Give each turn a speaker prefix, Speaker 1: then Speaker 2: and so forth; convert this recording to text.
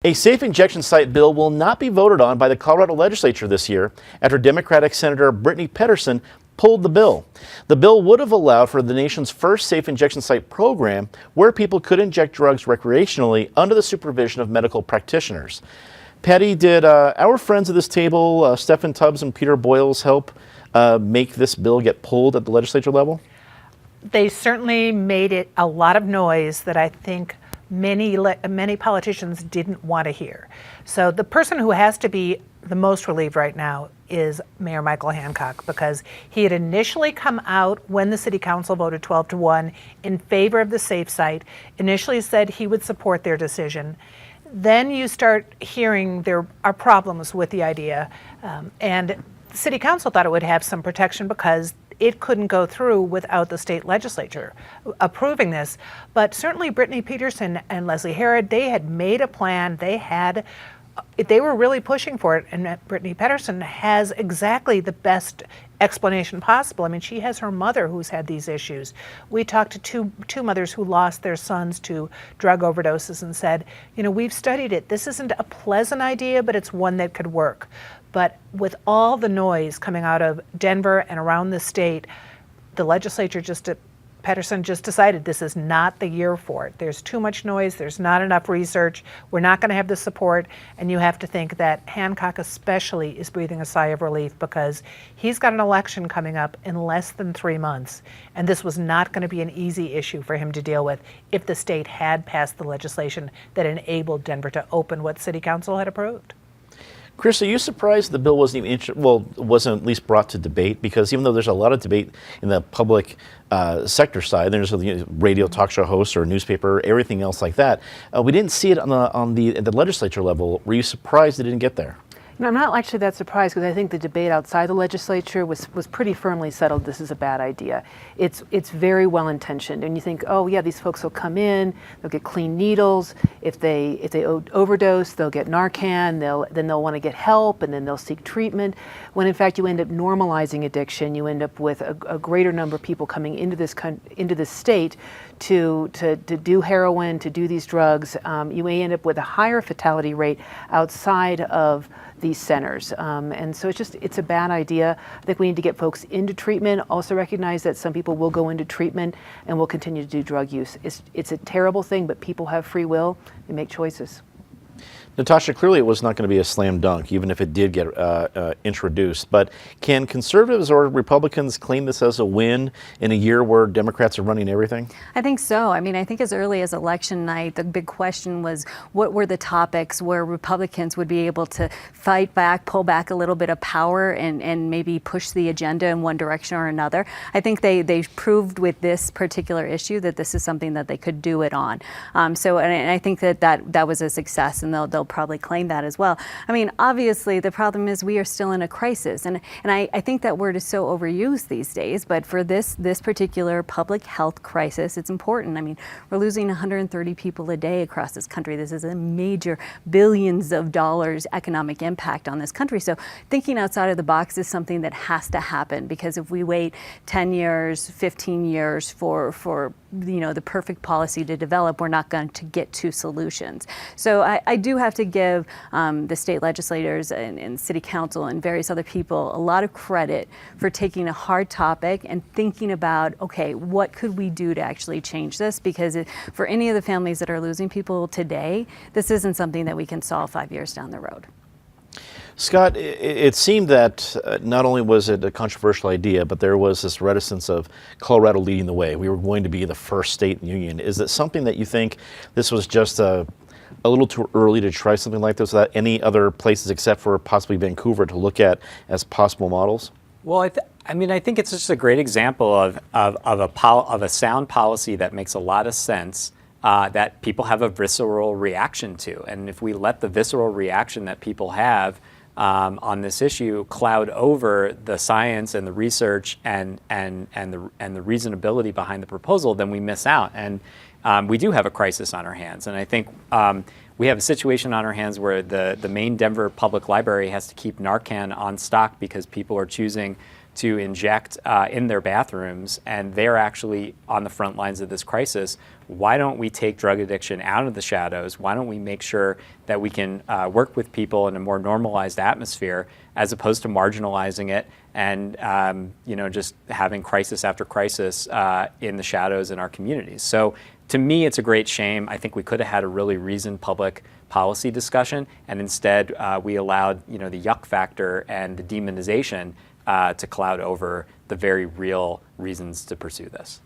Speaker 1: A safe injection site bill will not be voted on by the Colorado legislature this year after Democratic Senator Brittney Petterson pulled the bill. The bill would have allowed for the nation's first safe injection site program where people could inject drugs recreationally under the supervision of medical practitioners. Patty, did our friends at this table, Stephen Tubbs and Peter Boyles, help make this bill get pulled at the legislature level?
Speaker 2: They certainly made it a lot of noise that I think many politicians didn't want to hear. So the person who has to be the most relieved right now is Mayor Michael Hancock, because he had initially come out when the city council voted 12-1 in favor of the safe site, initially said he would support their decision. Then you start hearing there are problems with the idea, and the city council thought it would have some protection because it couldn't go through without the state legislature approving this. But certainly Brittney Petterson and Leslie Herod, they had made a plan. They were really pushing for it, and Brittney Petterson has exactly the best explanation possible. I mean, she has her mother who's had these issues. We talked to two mothers who lost their sons to drug overdoses and said, you know, we've studied it. This isn't a pleasant idea, but it's one that could work. But with all the noise coming out of Denver and around the state, the legislature Petterson just decided this is not the year for it. There's too much noise, there's not enough research, we're not going to have the support, and you have to think that Hancock especially is breathing a sigh of relief because he's got an election coming up in less than 3 months, and this was not going to be an easy issue for him to deal with if the state had passed the legislation that enabled Denver to open what City Council had approved.
Speaker 1: Chris, are you surprised the bill wasn't even wasn't at least brought to debate? Because even though there's a lot of debate in the public sector side, there's radio talk show hosts or newspaper, everything else like that, we didn't see it at the legislature level. Were you surprised it didn't get there?
Speaker 3: No, I'm not actually that surprised because I think the debate outside the legislature was pretty firmly settled. This is a bad idea. It's very well intentioned, and you think, oh yeah, these folks will come in, they'll get clean needles. If they overdose, they'll get Narcan. Then they'll want to get help, and then they'll seek treatment. When in fact you end up normalizing addiction, you end up with a greater number of people coming into this state to do heroin, to do these drugs. You may end up with a higher fatality rate outside of these centers. And so it's a bad idea. I think we need to get folks into treatment, also recognize that some people will go into treatment and will continue to do drug use. It's a terrible thing, but people have free will, they make choices.
Speaker 1: Natasha, clearly it was not going to be a slam dunk, even if it did get introduced. But can conservatives or Republicans claim this as a win in a year where Democrats are running everything?
Speaker 4: I think so. I mean, I think as early as election night, the big question was what were the topics where Republicans would be able to fight back, pull back a little bit of power and maybe push the agenda in one direction or another. I think they proved with this particular issue that this is something that they could do it on. And I think that was a success, and they'll probably claim that as well. I mean, obviously, the problem is we are still in a crisis, and I think that word is so overused these days, but for this particular public health crisis, it's important. I mean, we're losing 130 people a day across this country. This is a major billions of dollars economic impact on this country. So thinking outside of the box is something that has to happen, because if we wait 10 years, 15 years for the perfect policy to develop, we're not going to get to solutions. So I do have to give the state legislators and city council and various other people a lot of credit for taking a hard topic and thinking about, okay, what could we do to actually change this? Because for any of the families that are losing people today, this isn't something that we can solve 5 years down the road.
Speaker 1: Scott, it seemed that not only was it a controversial idea, but there was this reticence of Colorado leading the way. We were going to be the first state in the union. Is it something that you think this was just a little too early to try something like this without any other places except for possibly Vancouver to look at as possible models?
Speaker 5: Well, I think it's just a great example of a sound policy that makes a lot of sense, that people have a visceral reaction to. And if we let the visceral reaction that people have on this issue cloud over the science and the research and the reasonability behind the proposal, then we miss out. And we do have a crisis on our hands. And I think we have a situation on our hands where the main Denver Public Library has to keep Narcan on stock because people are choosing to inject in their bathrooms, and they're actually on the front lines of this crisis, why don't we take drug addiction out of the shadows? Why don't we make sure that we can work with people in a more normalized atmosphere, as opposed to marginalizing it and just having crisis after crisis in the shadows in our communities. So to me, it's a great shame. I think we could have had a really reasoned public policy discussion, and instead we allowed the yuck factor and the demonization to cloud over the very real reasons to pursue this.